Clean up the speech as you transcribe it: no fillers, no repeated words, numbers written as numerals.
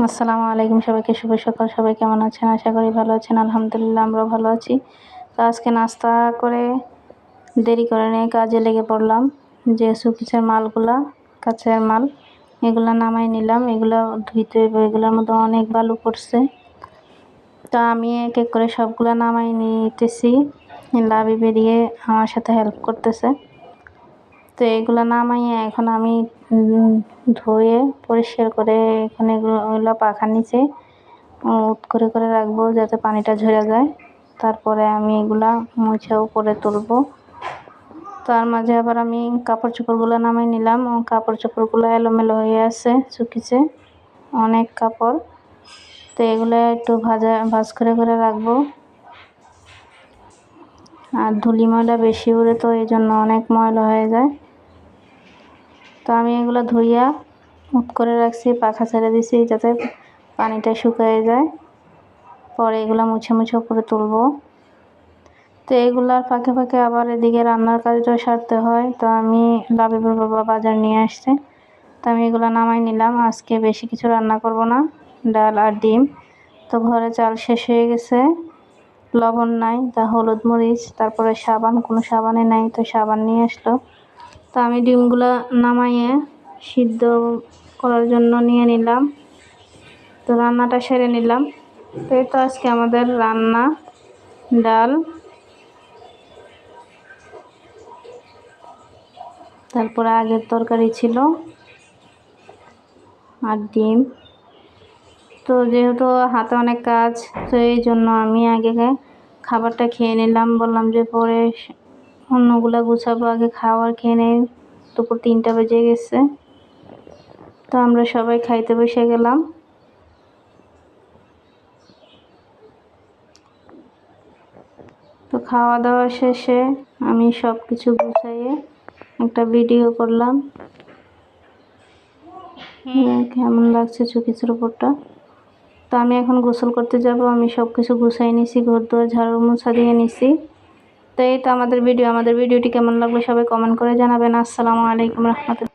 আসসালামু আলাইকুম, সবাইকে শুভ সকাল। সবাই কেমন আছেন? আশা করি ভালো আছেন। আলহামদুলিল্লাহ আমরা ভালো আছি। তো আজকে নাস্তা করে দেরি করে নিয়ে কাজে লেগে পড়লাম। যে শোপিসের মালগুলা, কাঁচের মাল, এগুলা নামাই নিলাম। এগুলো ধুইতে হবে, এগুলোর মধ্যে অনেক বালু পড়ছে। তো আমি এক এক করে সবগুলা নামাই নিতেছি। লাবি বেরিয়ে আমার সাথে হেল্প করতেছে। তো এগুলো নামাইয়ে এখন আমি ধুয়ে পরিষ্কার করে এখানে এগুলো পাখার নিচে করে রাখবো যাতে পানিটা ঝরে যায়। তারপরে আমি এগুলা মুছে উপরে তুলবো। তার মাঝে আবার আমি কাপড় চোপড়গুলো নামাই নিলাম। কাপড় চোপড়গুলো এলোমেলো হয়ে আছে, শুকিয়েছে অনেক কাপড়। তো এগুলো একটু ভাজ করে রাখবো। আর ধুলি ময়লা বেশি উড়ে, তো এই জন্য অনেক ময়লা হয়ে যায়। তো আমি এগুলো ধুইয়া করে রাখছি, পাখা ছেড়ে দিছি যাতে পানিটা শুকিয়ে যায়। পরে এগুলো মুছে উপরে তুলবো। তো এগুলার ফাঁকে ফাঁকে আবার এদিকে রান্নার কাজটাও সারতে হয়। তো আমি লাবিবুর বাবা বাজার নিয়ে আসছে, তো আমি এগুলো নামাই নিলাম। আজকে বেশি কিছু রান্না করব না, ডাল আর ডিম। তো ঘরে চাল শেষ হয়ে গেছে, লবণ নাই, তা হলুদ মরিচ, তারপরে সাবান, কোনো সাবানে নাই, তো সাবান নিয়ে আসলো। তো আমি ডিমগুলো নামাইয়ে সিদ্ধ করার জন্য নিয়ে নিলাম। তো রান্নাটা সেরে নিলাম। তো এই তো আজকে আমাদের রান্না ডাল, তারপরে আগের তরকারি ছিল আর ডিম। তো যেহেতু হাতে অনেক কাজ, তো এই জন্য আমি আগে খাবারটা খেয়ে নিলাম। বললাম যে পরে অন্যগুলা গুছাবো, আগে খাবার খেয়ে নেই। দুপুর 3টা বেজে গেছে। তো আমরা সবাই খাইতে বসে গেলাম। তো খাওয়া দাওয়া শেষে আমি সব কিছু গুছাইয়ে একটা ভিডিও করলাম। কেমন লাগছে চুকিচুর উপরটা। তো আমি এখন গোসল করতে যাব। আমি সব কিছু গুছাই নিছি, ঘর দুয়ার ঝাড়ু মোছা দিয়ে নিছি। তো এই তো আমাদের ভিডিওটি কেমন লাগলো সবাই কমেন্ট করে জানাবেন। আসসালামু আলাইকুম রহমতুল্লাহ।